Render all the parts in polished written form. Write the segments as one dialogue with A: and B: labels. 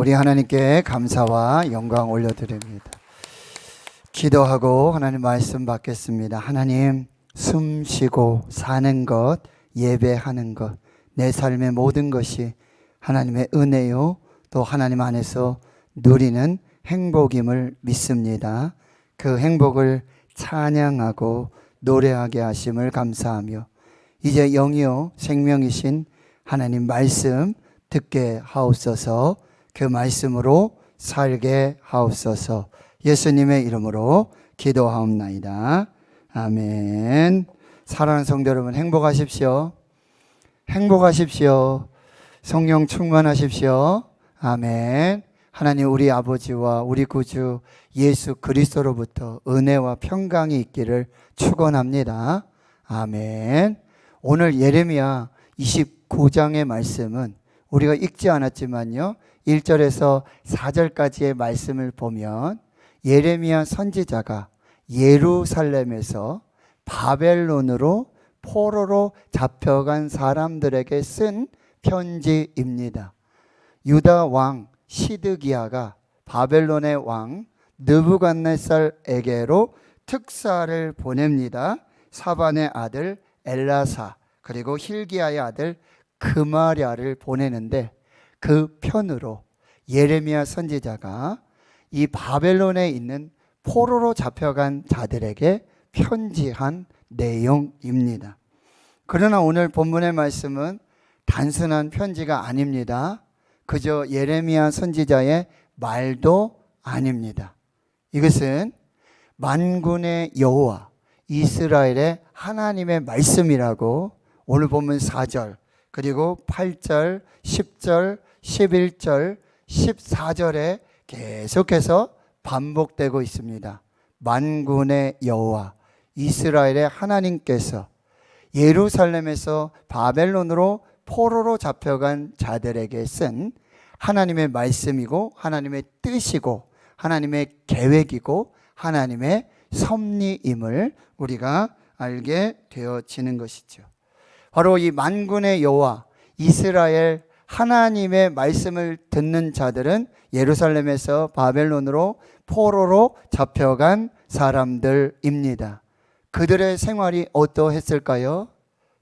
A: 우리 하나님께 감사와 영광 올려드립니다. 기도하고 하나님 말씀 받겠습니다. 하나님, 숨 쉬고 사는 것, 예배하는 것, 내 삶의 모든 것이 하나님의 은혜요, 또 하나님 안에서 누리는 행복임을 믿습니다. 그 행복을 찬양하고 노래하게 하심을 감사하며 이제 영이요 생명이신 하나님 말씀 듣게 하옵소서. 그 말씀으로 살게 하옵소서. 예수님의 이름으로 기도하옵나이다. 아멘. 사랑하는 성도 여러분, 행복하십시오. 행복하십시오. 성령 충만하십시오. 아멘. 하나님, 우리 아버지와 우리 구주 예수 그리스도로부터 은혜와 평강이 있기를 축원합니다. 아멘. 오늘 예레미야 29장의 말씀은 우리가 읽지 않았지만요, 1절에서 4절까지의 말씀을 보면 예레미야 선지자가 예루살렘에서 바벨론으로 포로로 잡혀간 사람들에게 쓴 편지입니다. 유다 왕 시드기야가 바벨론의 왕 느부갓네살에게로 특사를 보냅니다. 사반의 아들 엘라사 그리고 힐기야의 아들 그마랴를 보내는데, 그 편으로 예레미야 선지자가 이 바벨론에 있는 포로로 잡혀간 자들에게 편지한 내용입니다. 그러나 오늘 본문의 말씀은 단순한 편지가 아닙니다. 그저 예레미야 선지자의 말도 아닙니다. 이것은 만군의 여호와 이스라엘의 하나님의 말씀이라고 오늘 본문 4절 그리고 8절, 10절, 11절, 14절에 계속해서 반복되고 있습니다. 만군의 여호와 이스라엘의 하나님께서 예루살렘에서 바벨론으로 포로로 잡혀간 자들에게 쓴 하나님의 말씀이고 하나님의 뜻이고 하나님의 계획이고 하나님의 섭리임을 우리가 알게 되어지는 것이죠. 바로 이 만군의 여호와 이스라엘 하나님의 말씀을 듣는 자들은 예루살렘에서 바벨론으로 포로로 잡혀간 사람들입니다. 그들의 생활이 어떠했을까요?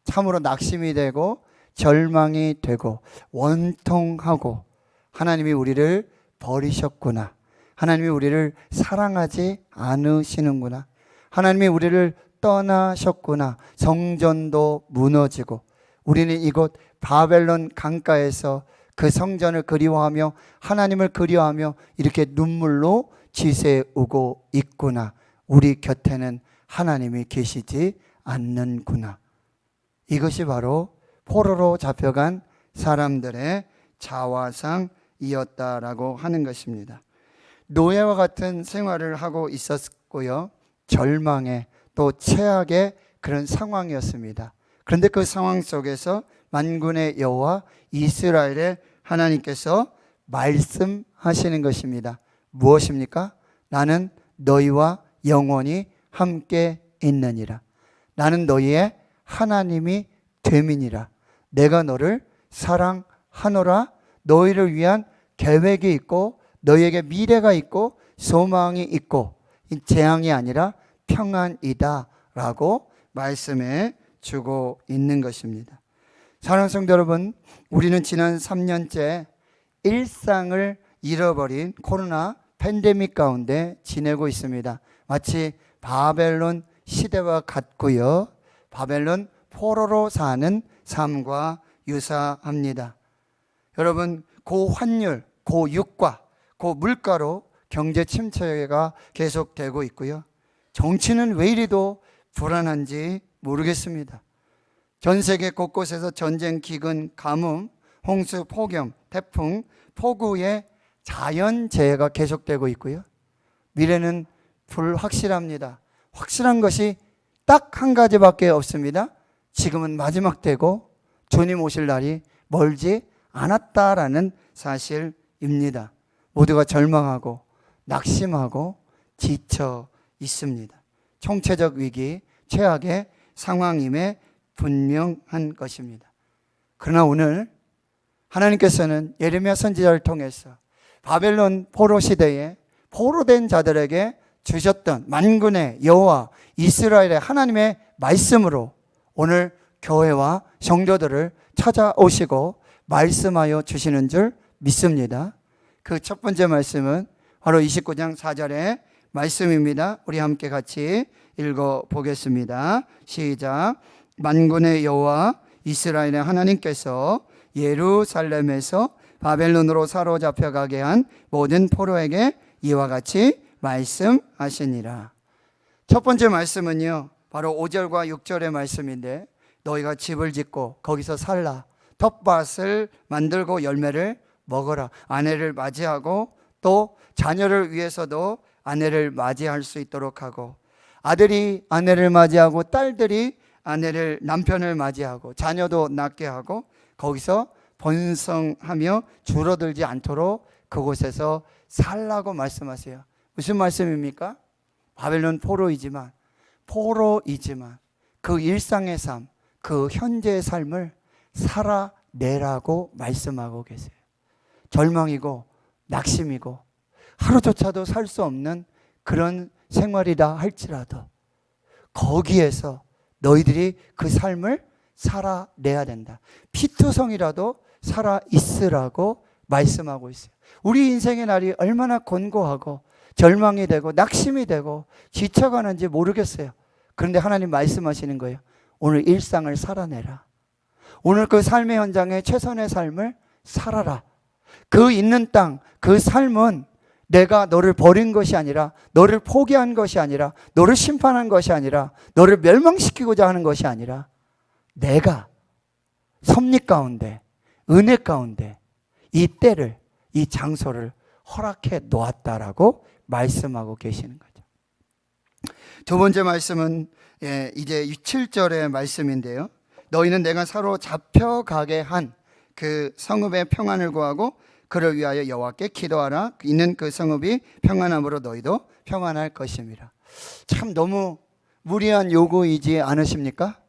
A: 참으로 낙심이 되고 절망이 되고 원통하고, 하나님이 우리를 버리셨구나, 하나님이 우리를 사랑하지 않으시는구나, 하나님이 우리를 떠나셨구나, 성전도 무너지고 우리는 이곳 바벨론 강가에서 그 성전을 그리워하며 하나님을 그리워하며 이렇게 눈물로 지새우고 있구나, 우리 곁에는 하나님이 계시지 않는구나. 이것이 바로 포로로 잡혀간 사람들의 자화상이었다라고 하는 것입니다. 노예와 같은 생활을 하고 있었고요, 절망의 또 최악의 그런 상황이었습니다. 그런데 그 상황 속에서 만군의 여호와 이스라엘의 하나님께서 말씀하시는 것입니다. 무엇입니까? 나는 너희와 영원히 함께 있느니라. 나는 너희의 하나님이 됨이니라. 내가 너를 사랑하노라. 너희를 위한 계획이 있고 너희에게 미래가 있고 소망이 있고 재앙이 아니라 평안이다 라고 말씀해 주고 있는 것입니다. 사랑하는 성도 여러분, 우리는 지난 3년째 일상을 잃어버린 코로나 팬데믹 가운데 지내고 있습니다. 마치 바벨론 시대와 같고요, 바벨론 포로로 사는 삶과 유사합니다. 여러분, 고환율, 고유가, 고물가로 경제 침체가 계속되고 있고요, 정치는 왜 이리도 불안한지 모르겠습니다. 전 세계 곳곳에서 전쟁, 기근, 가뭄, 홍수, 폭염, 태풍, 폭우의 자연재해가 계속되고 있고요, 미래는 불확실합니다. 확실한 것이 딱 한 가지밖에 없습니다. 지금은 마지막 때고 주님 오실 날이 멀지 않았다라는 사실입니다. 모두가 절망하고 낙심하고 지쳐 있습니다. 총체적 위기, 최악의 상황임에 분명한 것입니다. 그러나 오늘 하나님께서는 예레미야 선지자를 통해서 바벨론 포로 시대에 포로된 자들에게 주셨던 만군의 여호와 이스라엘의 하나님의 말씀으로 오늘 교회와 성도들을 찾아오시고 말씀하여 주시는 줄 믿습니다. 그 첫 번째 말씀은 바로 29장 4절의 말씀입니다. 우리 함께 같이 읽어보겠습니다. 시작. 만군의 여호와 이스라엘의 하나님께서 예루살렘에서 바벨론으로 사로잡혀가게 한 모든 포로에게 이와 같이 말씀하시니라. 첫 번째 말씀은요, 바로 5절과 6절의 말씀인데, 너희가 집을 짓고 거기서 살라, 텃밭을 만들고 열매를 먹어라, 아내를 맞이하고 또 자녀를 위해서도 아내를 맞이할 수 있도록 하고, 아들이 아내를 맞이하고 딸들이 남편을 맞이하고 자녀도 낳게 하고 거기서 번성하며 줄어들지 않도록 그곳에서 살라고 말씀하세요. 무슨 말씀입니까? 바벨론 포로이지만 그 일상의 삶, 그 현재의 삶을 살아내라고 말씀하고 계세요. 절망이고 낙심이고 하루조차도 살 수 없는 그런 생활이다 할지라도 거기에서 너희들이 그 삶을 살아내야 된다. 피투성이라도 살아있으라고 말씀하고 있어요. 우리 인생의 날이 얼마나 곤고하고 절망이 되고 낙심이 되고 지쳐가는지 모르겠어요. 그런데 하나님 말씀하시는 거예요. 오늘 일상을 살아내라. 오늘 그 삶의 현장에 최선의 삶을 살아라. 그 있는 땅, 그 삶은 내가 너를 버린 것이 아니라, 너를 포기한 것이 아니라, 너를 심판한 것이 아니라, 너를 멸망시키고자 하는 것이 아니라, 내가 섭리 가운데, 은혜 가운데 이 때를, 이 장소를 허락해 놓았다라고 말씀하고 계시는 거죠. 두 번째 말씀은 이제 7절의 말씀인데요. 너희는 내가 사로잡혀가게 한 그 성읍의 평안을 구하고 그를 위하여 여호와께 기도하라. 있는 그 성읍이 평안함으로 너희도 평안할 것입니다. 참 너무 무리한 요구이지 않으십니까?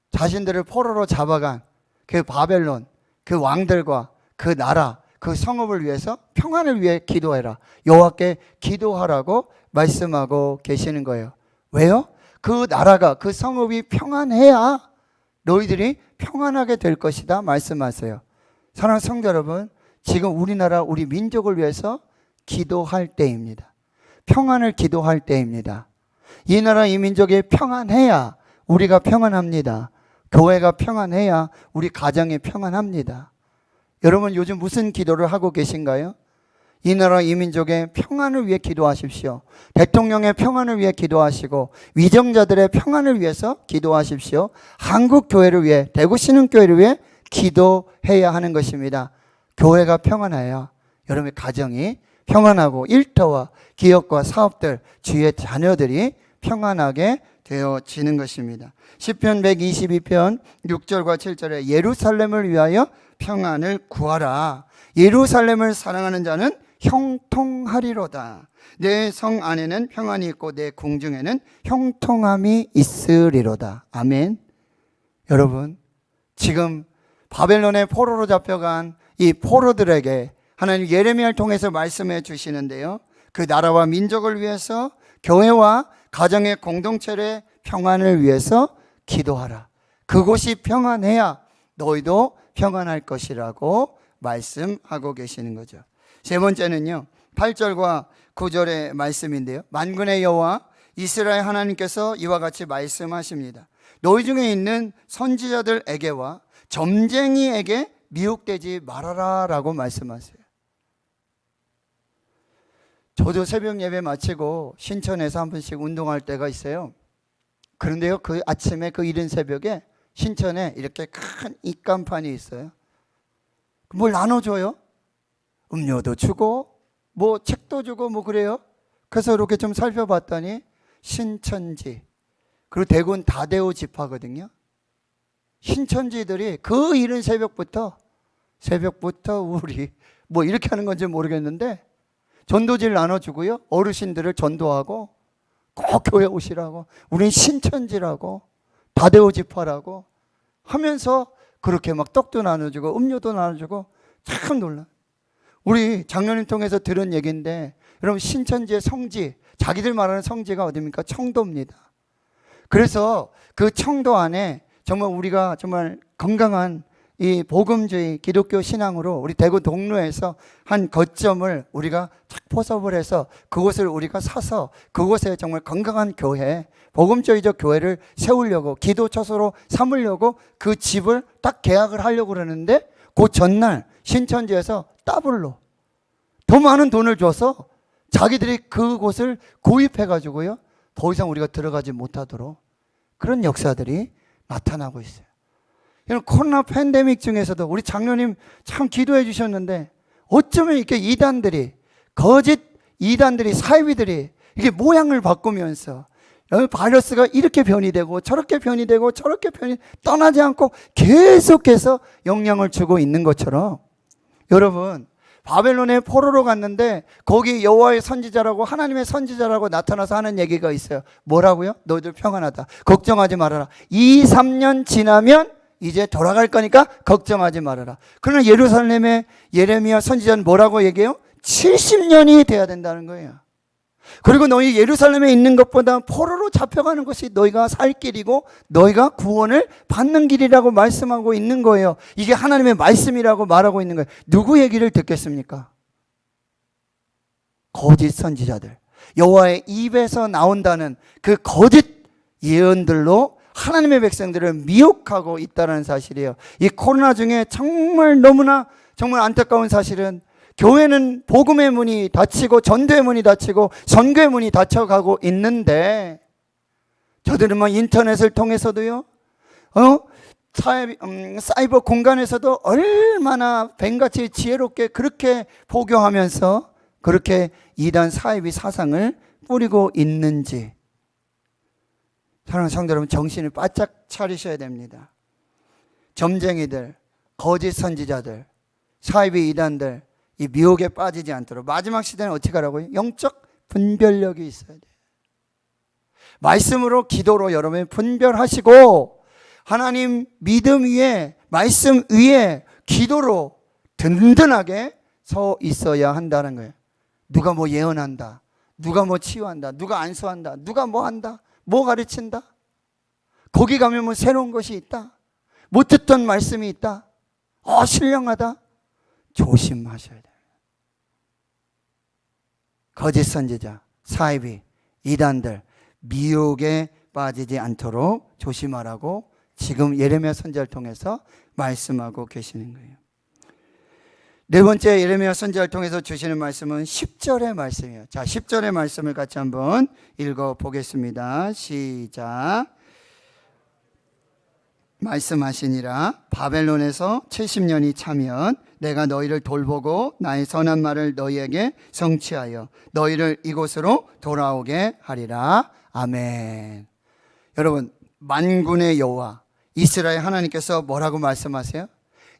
A: 자신들을 포로로 잡아간 그 바벨론, 그 왕들과 그 나라, 그 성읍을 위해서 평안을 위해 기도해라. 여호와께 기도하라고 말씀하고 계시는 거예요. 왜요? 그 나라가, 그 성읍이 평안해야 너희들이 평안하게 될 것이다 말씀하세요. 사랑하는 성도 여러분, 지금 우리나라, 우리 민족을 위해서 기도할 때입니다. 평안을 기도할 때입니다. 이 나라, 이 민족이 평안해야 우리가 평안합니다. 교회가 평안해야 우리 가정이 평안합니다. 여러분 요즘 무슨 기도를 하고 계신가요? 이 나라, 이 민족의 평안을 위해 기도하십시오. 대통령의 평안을 위해 기도하시고 위정자들의 평안을 위해서 기도하십시오. 한국 교회를 위해, 대구 신흥교회를 위해 기도해야 하는 것입니다. 교회가 평안해야 여러분의 가정이 평안하고 일터와 기업과 사업들, 주위의 자녀들이 평안하게 되어지는 것입니다. 시편 122편 6절과 7절에 예루살렘을 위하여 평안을 구하라. 예루살렘을 사랑하는 자는 형통하리로다. 내 성 안에는 평안이 있고 내 궁중에는 형통함이 있으리로다. 아멘. 여러분, 지금 바벨론의 포로로 잡혀간 이 포로들에게 하나님 예레미야를 통해서 말씀해 주시는데요, 그 나라와 민족을 위해서, 교회와 가정의 공동체의 평안을 위해서 기도하라. 그곳이 평안해야 너희도 평안할 것이라고 말씀하고 계시는 거죠. 세 번째는요, 8절과 9절의 말씀인데요, 만군의 여호와 이스라엘 하나님께서 이와 같이 말씀하십니다. 너희 중에 있는 선지자들에게와 점쟁이에게 미혹되지 말아라 라고 말씀하세요. 저도 새벽 예배 마치고 신천에서 한 번씩 운동할 때가 있어요. 그런데요, 그 아침에, 그 이른 새벽에 신천에 이렇게 큰 입간판이 있어요. 뭘 나눠줘요? 음료도 주고 뭐 책도 주고 뭐 그래요. 그래서 이렇게 좀 살펴봤더니 신천지, 그리고 대구는 다대우 집화거든요. 신천지들이 그 이른 새벽부터 우리 뭐 이렇게 하는 건지 모르겠는데 전도지를 나눠주고요, 어르신들을 전도하고 꼭 교회 오시라고, 우린 신천지라고 다대우 집화라고 하면서 그렇게 막 떡도 나눠주고 음료도 나눠주고, 참 놀라. 우리 장로님 통해서 들은 얘기인데, 여러분 신천지의 성지, 자기들 말하는 성지가 어디입니까? 청도입니다. 그래서 그 청도 안에 정말 우리가 정말 건강한 이 복음주의 기독교 신앙으로 우리 대구 동로에서 한 거점을 우리가 착 포섭을 해서 그곳을 우리가 사서 그곳에 정말 건강한 교회, 복음주의적 교회를 세우려고, 기도 처소로 삼으려고 그 집을 딱 계약을 하려고 그러는데, 그 전날 신천지에서 더블로 더 많은 돈을 줘서 자기들이 그곳을 구입해가지고요, 더 이상 우리가 들어가지 못하도록 그런 역사들이 나타나고 있어요. 코로나 팬데믹 중에서도 우리 장로님 참 기도해 주셨는데, 어쩌면 이렇게 이단들이, 거짓 이단들이, 사이비들이 이게 모양을 바꾸면서 바이러스가 이렇게 변이 되고 저렇게 변이 되고 저렇게 변이, 떠나지 않고 계속해서 영향을 주고 있는 것처럼, 여러분 바벨론에 포로로 갔는데 거기 여호와의 선지자라고, 하나님의 선지자라고 나타나서 하는 얘기가 있어요. 뭐라고요? 너희들 평안하다, 걱정하지 말아라. 2, 3년 지나면 이제 돌아갈 거니까 걱정하지 말아라. 그러나 예루살렘의 예레미야 선지자는 뭐라고 얘기해요? 70년이 돼야 된다는 거예요. 그리고 너희 예루살렘에 있는 것보다 포로로 잡혀가는 것이 너희가 살 길이고 너희가 구원을 받는 길이라고 말씀하고 있는 거예요. 이게 하나님의 말씀이라고 말하고 있는 거예요. 누구 얘기를 듣겠습니까? 거짓 선지자들, 여호와의 입에서 나온다는 그 거짓 예언들로 하나님의 백성들을 미혹하고 있다는 사실이에요. 이 코로나 중에 정말 너무나 정말 안타까운 사실은, 교회는 복음의 문이 닫히고 전도의 문이 닫히고 선교의 문이 닫혀가고 있는데, 저들은 뭐 인터넷을 통해서도요, 사이버 공간에서도 얼마나 뱀같이 지혜롭게 그렇게 포교하면서 그렇게 이단 사이비 사상을 뿌리고 있는지, 사랑하는 성도 여러분, 정신을 바짝 차리셔야 됩니다. 점쟁이들, 거짓 선지자들, 사이비 이단들, 이 미혹에 빠지지 않도록 마지막 시대는 어떻게 하라고요? 영적 분별력이 있어야 돼요. 말씀으로, 기도로 여러분이 분별하시고, 하나님 믿음 위에, 말씀 위에 기도로 든든하게 서 있어야 한다는 거예요. 누가 뭐 예언한다, 누가 뭐 치유한다, 누가 안수한다, 누가 뭐 한다, 뭐 가르친다, 거기 가면 뭐 새로운 것이 있다, 못 듣던 말씀이 있다, 신령하다, 조심하셔야 돼요. 거짓 선지자, 사이비, 이단들 미혹에 빠지지 않도록 조심하라고 지금 예레미야 선지자를 통해서 말씀하고 계시는 거예요. 네 번째, 예레미야 선지자를 통해서 주시는 말씀은 10절의 말씀이에요. 자, 10절의 말씀을 같이 한번 읽어보겠습니다. 시작. 말씀하시니라, 바벨론에서 70년이 차면 내가 너희를 돌보고 나의 선한 말을 너희에게 성취하여 너희를 이곳으로 돌아오게 하리라. 아멘. 여러분, 만군의 여호와 이스라엘 하나님께서 뭐라고 말씀하세요?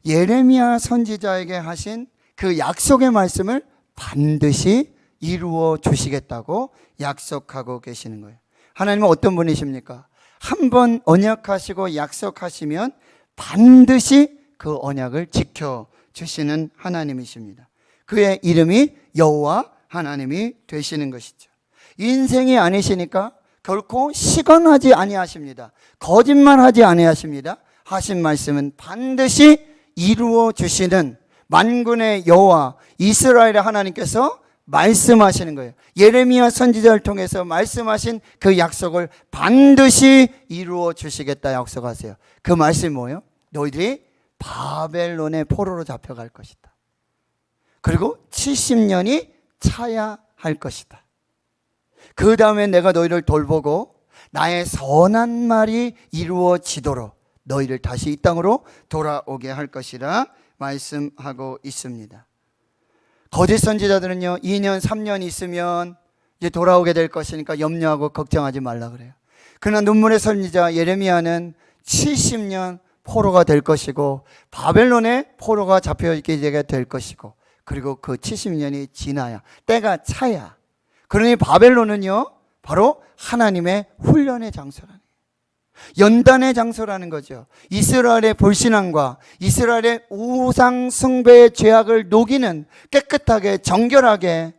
A: 예레미야 선지자에게 하신 그 약속의 말씀을 반드시 이루어 주시겠다고 약속하고 계시는 거예요. 하나님은 어떤 분이십니까? 한번 언약하시고 약속하시면 반드시 그 언약을 지켜주시는 하나님이십니다. 그의 이름이 여호와 하나님이 되시는 것이죠. 인생이 아니시니까 결코 시건하지 아니하십니다. 거짓말하지 아니하십니다. 하신 말씀은 반드시 이루어 주시는 만군의 여호와 이스라엘의 하나님께서 말씀하시는 거예요. 예레미야 선지자를 통해서 말씀하신 그 약속을 반드시 이루어 주시겠다 약속하세요. 그 말씀이 뭐예요? 너희들이 바벨론의 포로로 잡혀갈 것이다. 그리고 70년이 차야 할 것이다. 그 다음에 내가 너희를 돌보고 나의 선한 말이 이루어지도록 너희를 다시 이 땅으로 돌아오게 할 것이라 말씀하고 있습니다. 거짓 선지자들은요, 2년 3년 있으면 이제 돌아오게 될 것이니까 염려하고 걱정하지 말라 그래요. 그러나 눈물의 선지자 예레미야는 70년 포로가 될 것이고 바벨론에 포로가 잡혀있게 될 것이고, 그리고 그 70년이 지나야, 때가 차야, 그러니 바벨론은요 바로 하나님의 훈련의 장소라는 거예요. 연단의 장소라는 거죠. 이스라엘의 불신앙과 이스라엘의 우상 숭배의 죄악을 녹이는, 깨끗하게 정결하게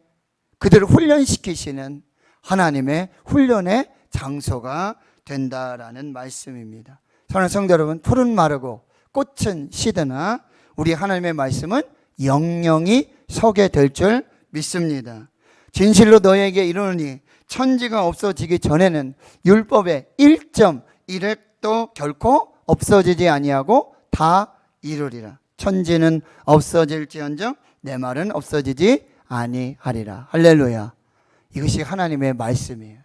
A: 그들을 훈련시키시는 하나님의 훈련의 장소가 된다라는 말씀입니다. 사랑하는 성도 여러분, 풀은 마르고 꽃은 시드나 우리 하나님의 말씀은 영영이 서게 될 줄 믿습니다. 진실로 너에게 이르노니 천지가 없어지기 전에는 율법의 1.1획도 결코 없어지지 아니하고 다 이루리라. 천지는 없어질지언정 내 말은 없어지지 아니하리라. 할렐루야. 이것이 하나님의 말씀이에요.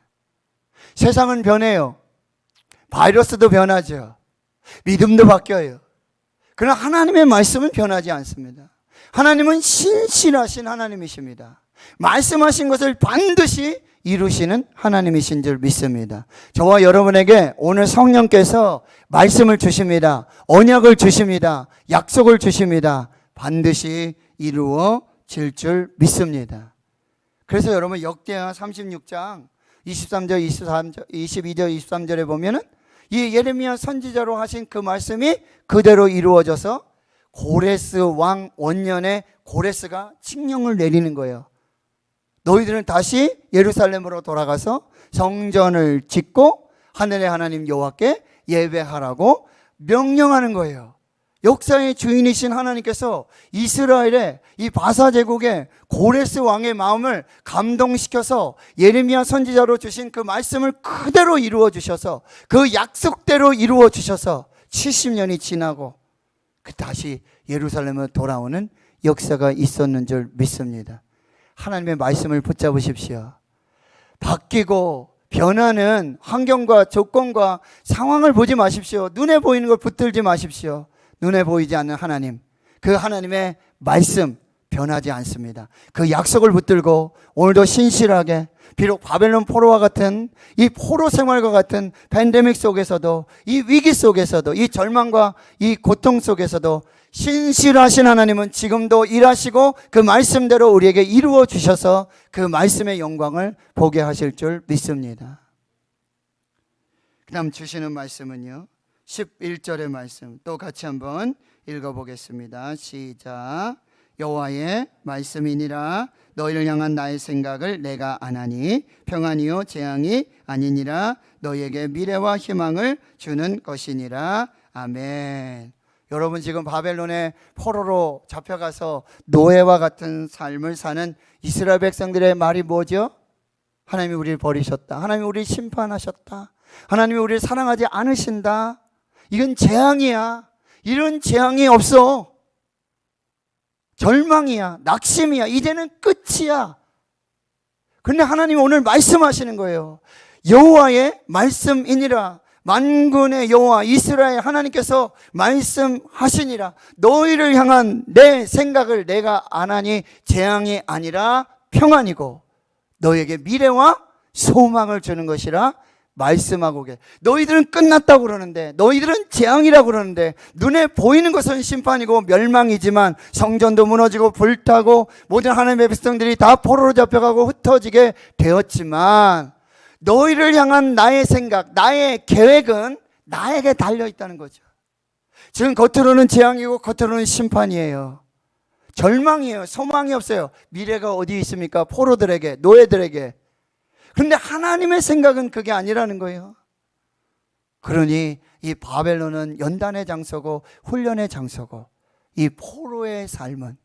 A: 세상은 변해요. 바이러스도 변하죠. 믿음도 바뀌어요. 그러나 하나님의 말씀은 변하지 않습니다. 하나님은 신실하신 하나님이십니다. 말씀하신 것을 반드시 이루시는 하나님이신 줄 믿습니다. 저와 여러분에게 오늘 성령께서 말씀을 주십니다. 언약을 주십니다. 약속을 주십니다. 반드시 이루어질 줄 믿습니다. 그래서 여러분 역대하 36장 23절, 22절, 23절에 보면은 이 예레미야 선지자로 하신 그 말씀이 그대로 이루어져서 고레스 왕 원년에 고레스가 칙령을 내리는 거예요. 너희들은 다시 예루살렘으로 돌아가서 성전을 짓고 하늘의 하나님 여호와께 예배하라고 명령하는 거예요. 역사의 주인이신 하나님께서 이스라엘의 이 바사 제국의 고레스 왕의 마음을 감동시켜서 예레미야 선지자로 주신 그 말씀을 그대로 이루어 주셔서 그 약속대로 이루어 주셔서 70년이 지나고 다시 예루살렘으로 돌아오는 역사가 있었는 줄 믿습니다. 하나님의 말씀을 붙잡으십시오. 바뀌고 변하는 환경과 조건과 상황을 보지 마십시오. 눈에 보이는 걸 붙들지 마십시오. 눈에 보이지 않는 하나님, 그 하나님의 말씀 변하지 않습니다. 그 약속을 붙들고 오늘도 신실하게, 비록 바벨론 포로와 같은 이 포로 생활과 같은 팬데믹 속에서도, 이 위기 속에서도, 이 절망과 이 고통 속에서도 신실하신 하나님은 지금도 일하시고 그 말씀대로 우리에게 이루어 주셔서 그 말씀의 영광을 보게 하실 줄 믿습니다. 그 다음 주시는 말씀은요, 11절의 말씀 또 같이 한번 읽어보겠습니다. 시작. 여호와의 말씀이니라. 너희를 향한 나의 생각을 내가 아나니 평안이요 재앙이 아니니라. 너희에게 미래와 희망을 주는 것이니라. 아멘. 여러분, 지금 바벨론의 포로로 잡혀가서 노예와 같은 삶을 사는 이스라엘 백성들의 말이 뭐죠? 하나님이 우리를 버리셨다. 하나님이 우리를 심판하셨다. 하나님이 우리를 사랑하지 않으신다. 이건 재앙이야. 이런 재앙이 없어. 절망이야. 낙심이야. 이제는 끝이야. 그런데 하나님이 오늘 말씀하시는 거예요. 여호와의 말씀이니라. 만군의 여호와 이스라엘 하나님께서 말씀하시니라. 너희를 향한 내 생각을 내가 아나니 재앙이 아니라 평안이고 너희에게 미래와 소망을 주는 것이라 말씀하고 계세요. 너희들은 끝났다고 그러는데, 너희들은 재앙이라고 그러는데, 눈에 보이는 것은 심판이고 멸망이지만 성전도 무너지고 불타고 모든 하나님의 백성들이 다 포로로 잡혀가고 흩어지게 되었지만 너희를 향한 나의 생각, 나의 계획은 나에게 달려있다는 거죠. 지금 겉으로는 재앙이고 겉으로는 심판이에요. 절망이에요. 소망이 없어요. 미래가 어디 있습니까? 포로들에게, 노예들에게. 그런데 하나님의 생각은 그게 아니라는 거예요. 그러니 이 바벨론은 연단의 장소고 훈련의 장소고, 이 포로의 삶은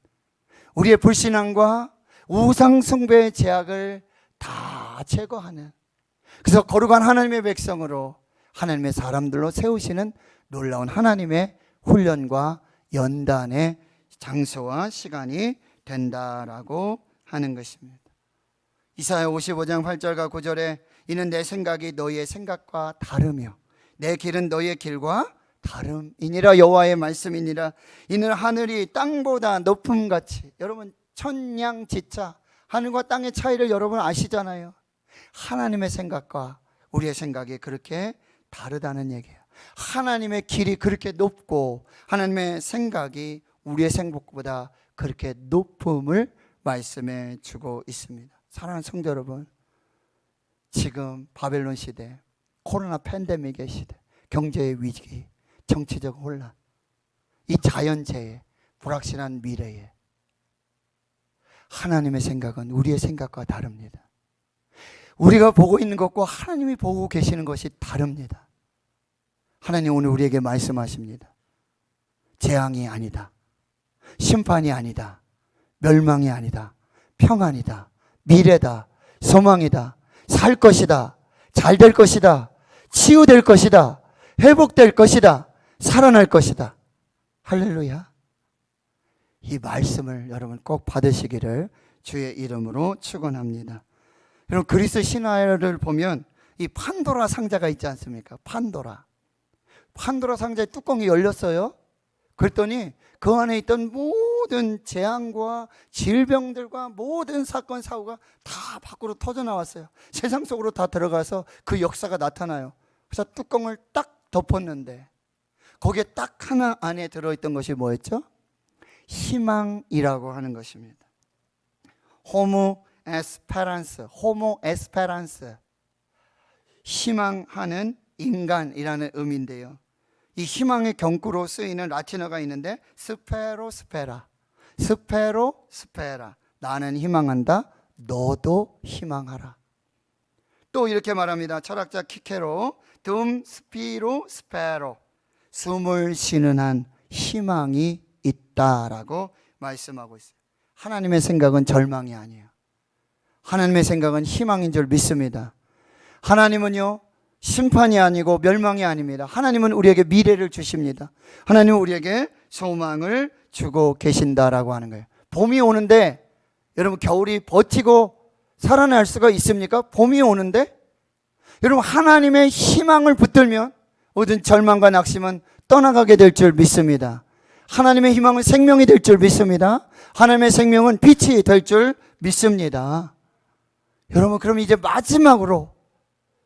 A: 우리의 불신앙과 우상 숭배의 제약을 다 제거하는, 그래서 거룩한 하나님의 백성으로 하나님의 사람들로 세우시는 놀라운 하나님의 훈련과 연단의 장소와 시간이 된다라고 하는 것입니다. 이사야 55장 8절과 9절에 이는 내 생각이 너희의 생각과 다르며 내 길은 너희의 길과 다름이니라. 여호와의 말씀이니라. 이는 하늘이 땅보다 높음같이, 여러분 천냥지차, 하늘과 땅의 차이를 여러분 아시잖아요. 하나님의 생각과 우리의 생각이 그렇게 다르다는 얘기예요. 하나님의 길이 그렇게 높고 하나님의 생각이 우리의 생각보다 그렇게 높음을 말씀해 주고 있습니다. 사랑하는 성도 여러분, 지금 바벨론 시대, 코로나 팬데믹의 시대, 경제의 위기, 정치적 혼란, 이 자연재해, 불확실한 미래에 하나님의 생각은 우리의 생각과 다릅니다. 우리가 보고 있는 것과 하나님이 보고 계시는 것이 다릅니다. 하나님 오늘 우리에게 말씀하십니다. 재앙이 아니다. 심판이 아니다. 멸망이 아니다. 평안이다. 미래다. 소망이다. 살 것이다. 잘 될 것이다. 치유될 것이다. 회복될 것이다. 살아날 것이다. 할렐루야. 이 말씀을 여러분 꼭 받으시기를 주의 이름으로 축원합니다. 여러분 그리스 신화를 보면 이 판도라 상자가 있지 않습니까? 판도라 상자의 뚜껑이 열렸어요. 그랬더니 그 안에 있던 모든 재앙과 질병들과 모든 사건 사고가 다 밖으로 터져 나왔어요. 세상 속으로 다 들어가서 그 역사가 나타나요. 그래서 뚜껑을 딱 덮었는데 거기에 딱 하나 안에 들어있던 것이 뭐였죠? 희망이라고 하는 것입니다. 호모 에스페란스, 희망하는 인간이라는 의미인데요. 이 희망의 경구로 쓰이는 라틴어가 있는데 스페로스페라, 나는 희망한다, 너도 희망하라. 또 이렇게 말합니다. 철학자 키케로 둠 스피로 스페로, 숨을 쉬는 한 희망이 있다라고 말씀하고 있어요. 하나님의 생각은 절망이 아니에요. 하나님의 생각은 희망인 줄 믿습니다. 하나님은요 심판이 아니고 멸망이 아닙니다. 하나님은 우리에게 미래를 주십니다. 하나님은 우리에게 소망을 주고 계신다라고 하는 거예요. 봄이 오는데 여러분 겨울이 버티고 살아날 수가 있습니까? 봄이 오는데 여러분 하나님의 희망을 붙들면 모든 절망과 낙심은 떠나가게 될 줄 믿습니다. 하나님의 희망은 생명이 될 줄 믿습니다. 하나님의 생명은 빛이 될 줄 믿습니다. 여러분 그럼 이제 마지막으로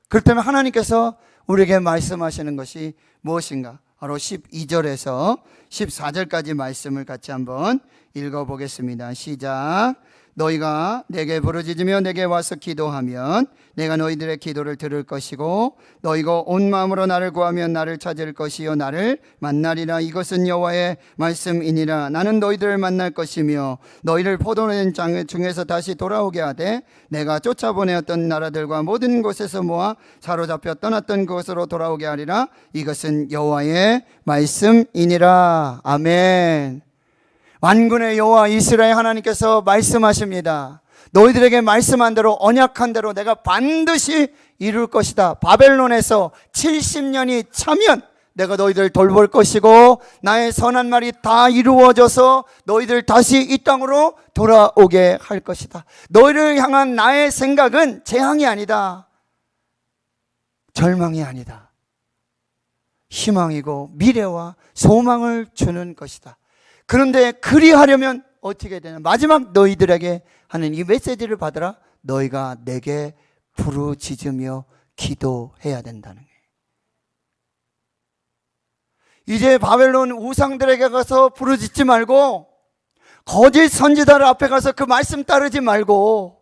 A: 그렇다면 하나님께서 우리에게 말씀하시는 것이 무엇인가? 바로 12절에서 14절까지 말씀을 같이 한번 읽어보겠습니다. 시작. 너희가 내게 부르짖으며 내게 와서 기도하면 내가 너희들의 기도를 들을 것이고 너희가 온 마음으로 나를 구하면 나를 찾을 것이요 나를 만나리라. 이것은 여호와의 말씀이니라. 나는 너희들을 만날 것이며 너희를 포도원 장 중에서 다시 돌아오게 하되 내가 쫓아보내었던 나라들과 모든 곳에서 모아 사로잡혀 떠났던 곳으로 돌아오게 하리라. 이것은 여호와의 말씀이니라. 아멘. 만군의 여호와 이스라엘 하나님께서 말씀하십니다. 너희들에게 말씀한 대로 언약한 대로 내가 반드시 이룰 것이다. 바벨론에서 70년이 차면 내가 너희들을 돌볼 것이고 나의 선한 말이 다 이루어져서 너희들 다시 이 땅으로 돌아오게 할 것이다. 너희를 향한 나의 생각은 재앙이 아니다. 절망이 아니다. 희망이고 미래와 소망을 주는 것이다. 그런데 그리하려면 어떻게 되냐? 마지막 너희들에게 하는 이 메시지를 받으라. 너희가 내게 부르짖으며 기도해야 된다는 거예요. 이제 바벨론 우상들에게 가서 부르짖지 말고 거짓 선지자들 앞에 가서 그 말씀 따르지 말고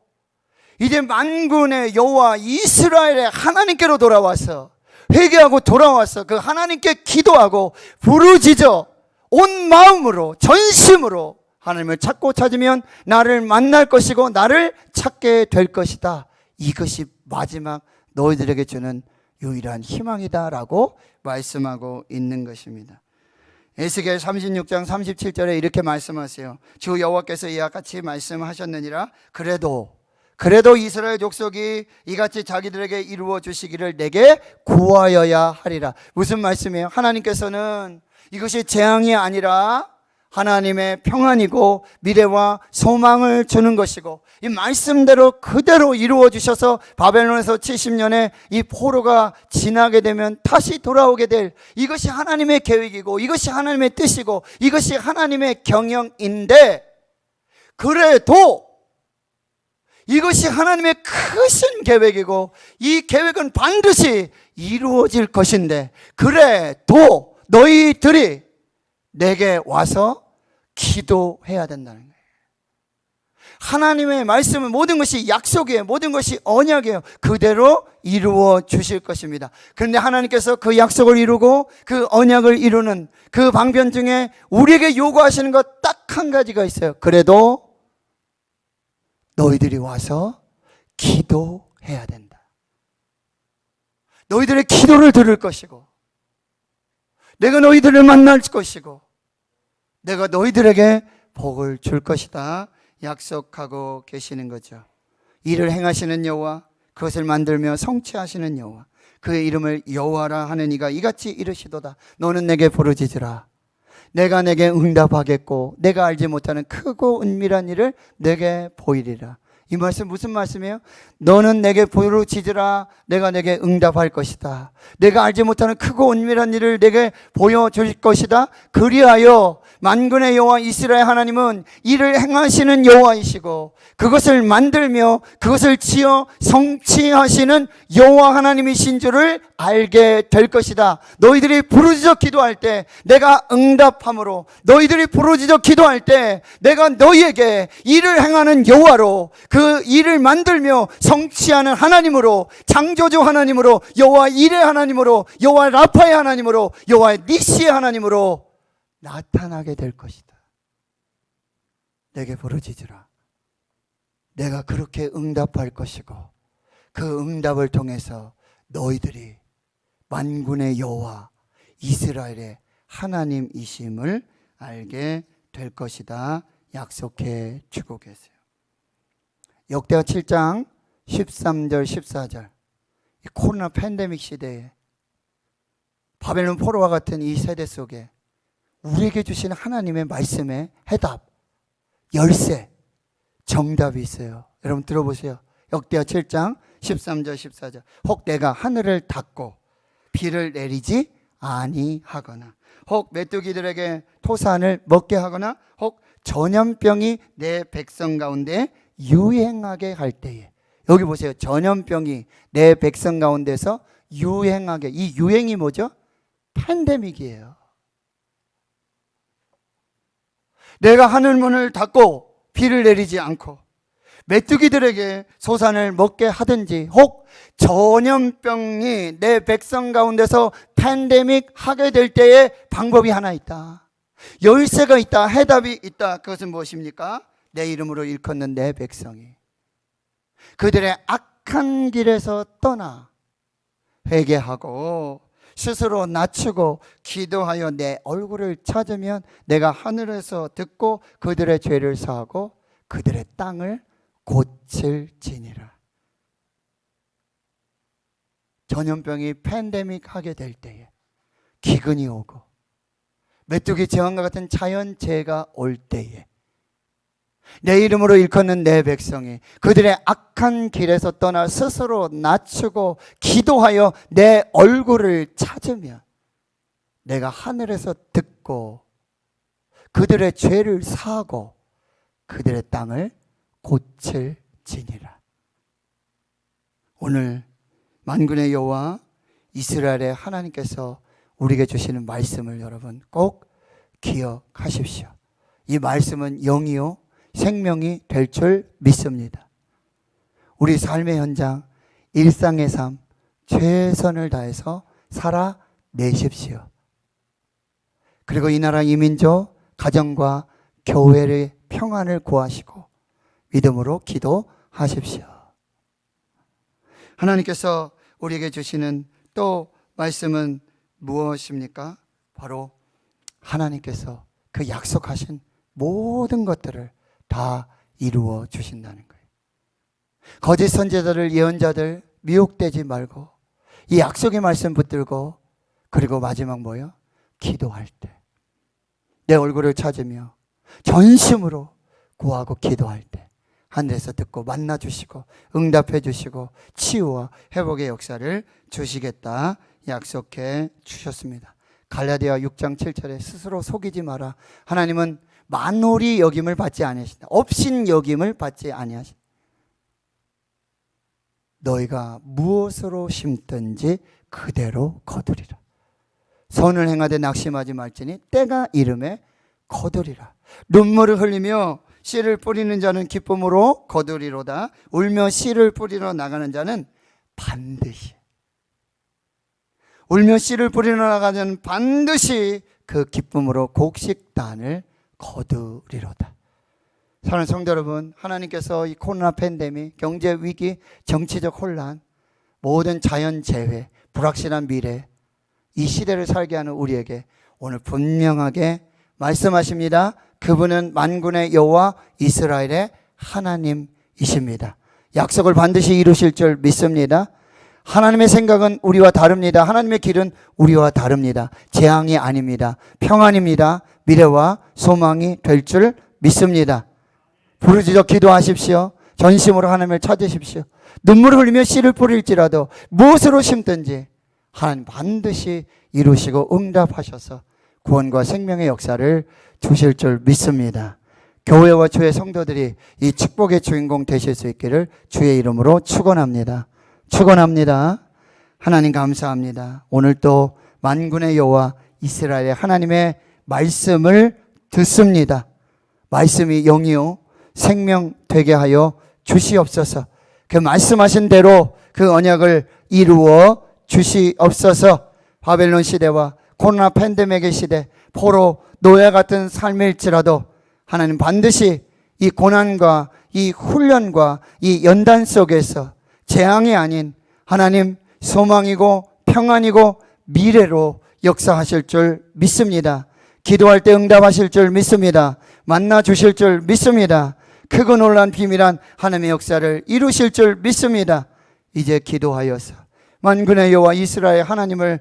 A: 이제 만군의 여호와 이스라엘의 하나님께로 돌아와서 회개하고 돌아와서 그 하나님께 기도하고 부르짖어 온 마음으로 전심으로 하나님을 찾고 찾으면 나를 만날 것이고 나를 찾게 될 것이다. 이것이 마지막 너희들에게 주는 유일한 희망이다라고 말씀하고 있는 것입니다. 에스겔 36장 37절에 이렇게 말씀하세요. 주 여호와께서 이와 같이 말씀하셨느니라. 그래도 이스라엘 족속이 이같이 자기들에게 이루어 주시기를 내게 구하여야 하리라. 무슨 말씀이에요? 하나님께서는 이것이 재앙이 아니라 하나님의 평안이고 미래와 소망을 주는 것이고 이 말씀대로 그대로 이루어 주셔서 바벨론에서 70년의 이 포로가 지나게 되면 다시 돌아오게 될 이것이 하나님의 계획이고 이것이 하나님의 뜻이고 이것이 하나님의 경영인데 그래도 이것이 하나님의 크신 계획이고 이 계획은 반드시 이루어질 것인데 그래도 너희들이 내게 와서 기도해야 된다는 거예요. 하나님의 말씀은 모든 것이 약속이에요. 모든 것이 언약이에요. 그대로 이루어 주실 것입니다. 그런데 하나님께서 그 약속을 이루고 그 언약을 이루는 그 방편 중에 우리에게 요구하시는 것 딱 한 가지가 있어요. 그래도 너희들이 와서 기도해야 된다. 너희들의 기도를 들을 것이고, 내가 너희들을 만날 것이고, 내가 너희들에게 복을 줄 것이다 약속하고 계시는 거죠. 이를 행하시는 여호와, 그것을 만들며 성취하시는 여호와, 그의 이름을 여호와라 하는 이가 이같이 이르시도다. 너는 내게 부르짖으라. 내가 내게 응답하겠고 내가 알지 못하는 크고 은밀한 일을 내게 보이리라. 이 말씀 무슨 말씀이에요? 너는 내게 부르짖으라. 내가 내게 응답할 것이다. 내가 알지 못하는 크고 은밀한 일을 내게 보여줄 것이다. 그리하여 만군의 여호와 이스라엘 하나님은 이를 행하시는 여호와이시고 그것을 만들며 그것을 지어 성취하시는 여호와 하나님이신 줄을 알게 될 것이다. 너희들이 부르짖어 기도할 때 내가 응답함으로, 너희들이 부르짖어 기도할 때 내가 너희에게 일을 행하는 여호와로, 그 일을 만들며 성취하는 하나님으로, 창조주 하나님으로, 여호와 일의 하나님으로, 여호와 라파의 하나님으로, 여호와 니시의 하나님으로 나타나게 될 것이다. 내게 부르짖으라. 내가 그렇게 응답할 것이고 그 응답을 통해서 너희들이 만군의 여호와 이스라엘의 하나님이심을 알게 될 것이다 약속해 주고 계세요. 역대하 7장 13절 14절, 이 코로나 팬데믹 시대에 바벨론 포로와 같은 이 세대 속에 우리에게 주시는 하나님의 말씀의 해답, 열쇠, 정답이 있어요. 여러분 들어보세요. 역대하 7장 13절 14절. 혹 내가 하늘을 닫고 비를 내리지 아니하거나, 혹 메뚜기들에게 토산을 먹게 하거나, 혹 전염병이 내 백성 가운데 유행하게 할 때에. 여기 보세요. 전염병이 내 백성 가운데서 유행하게. 이 유행이 뭐죠? 팬데믹이에요. 내가 하늘문을 닫고 비를 내리지 않고 메뚜기들에게 소산을 먹게 하든지, 혹 전염병이 내 백성 가운데서 팬데믹 하게 될 때에 방법이 하나 있다. 열쇠가 있다. 해답이 있다. 그것은 무엇입니까? 내 이름으로 일컫는 내 백성이 그들의 악한 길에서 떠나 회개하고 스스로 낮추고 기도하여 내 얼굴을 찾으면 내가 하늘에서 듣고 그들의 죄를 사하고 그들의 땅을 고칠지니라. 전염병이 팬데믹 하게 될 때에, 기근이 오고 메뚜기 재앙과 같은 자연재해가 올 때에 내 이름으로 일컫는 내 백성이 그들의 악한 길에서 떠나 스스로 낮추고 기도하여 내 얼굴을 찾으면 내가 하늘에서 듣고 그들의 죄를 사하고 그들의 땅을 고칠지니라. 오늘 만군의 여호와 이스라엘의 하나님께서 우리에게 주시는 말씀을 여러분 꼭 기억하십시오. 이 말씀은 영이요 생명이 될 줄 믿습니다. 우리 삶의 현장, 일상의 삶 최선을 다해서 살아내십시오. 그리고 이 나라 이민족, 가정과 교회의 평안을 구하시고 믿음으로 기도하십시오. 하나님께서 우리에게 주시는 또 말씀은 무엇입니까? 바로 하나님께서 그 약속하신 모든 것들을 다 이루어 주신다는 거예요. 거짓 선지자들, 예언자들 미혹되지 말고 이 약속의 말씀 붙들고, 그리고 마지막 뭐예요? 기도할 때 내 얼굴을 찾으며 전심으로 구하고 기도할 때 하늘에서 듣고 만나 주시고 응답해 주시고 치유와 회복의 역사를 주시겠다 약속해 주셨습니다. 갈라디아 6장 7절에 스스로 속이지 마라. 하나님은 만홀히 여김을 받지 아니하신다. 업신 여김을 받지 아니하신다. 너희가 무엇으로 심든지 그대로 거두리라. 선을 행하되 낙심하지 말지니 때가 이름에 거두리라. 눈물을 흘리며 씨를 뿌리는 자는 기쁨으로 거두리로다. 울며 씨를 뿌리러 나가는 자는 반드시, 울며 씨를 뿌리러 나가는 자는 반드시 그 기쁨으로 곡식단을 거두리로다. 사랑하는 성도 여러분, 하나님께서 이 코로나 팬데믹, 경제 위기, 정치적 혼란, 모든 자연 재해, 불확실한 미래, 이 시대를 살게 하는 우리에게 오늘 분명하게 말씀하십니다. 그분은 만군의 여호와 이스라엘의 하나님이십니다. 약속을 반드시 이루실 줄 믿습니다. 하나님의 생각은 우리와 다릅니다. 하나님의 길은 우리와 다릅니다. 재앙이 아닙니다. 평안입니다. 미래와 소망이 될 줄 믿습니다. 부르짖어 기도하십시오. 전심으로 하나님을 찾으십시오. 눈물을 흘리며 씨를 뿌릴지라도 무엇으로 심든지 하나님 반드시 이루시고 응답하셔서 구원과 생명의 역사를 주실 줄 믿습니다. 교회와 주의 성도들이 이 축복의 주인공 되실 수 있기를 주의 이름으로 축원합니다. 축원합니다. 하나님 감사합니다. 오늘 또 만군의 여호와 이스라엘의 하나님의 말씀을 듣습니다. 말씀이 영이요 생명 되게 하여 주시옵소서. 그 말씀하신 대로 그 언약을 이루어 주시옵소서. 바벨론 시대와 코로나 팬데믹의 시대, 포로 노예 같은 삶일지라도 하나님 반드시 이 고난과 이 훈련과 이 연단 속에서 재앙이 아닌 하나님 소망이고 평안이고 미래로 역사하실 줄 믿습니다. 기도할 때 응답하실 줄 믿습니다. 만나 주실 줄 믿습니다. 크고 놀란 비밀한 하나님의 역사를 이루실 줄 믿습니다. 이제 기도하여서 만군의 여호와 이스라엘 하나님을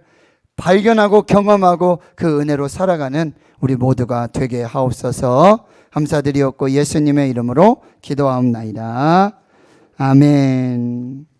A: 발견하고 경험하고 그 은혜로 살아가는 우리 모두가 되게 하옵소서. 감사드리옵고 예수님의 이름으로 기도하옵나이다. 아멘.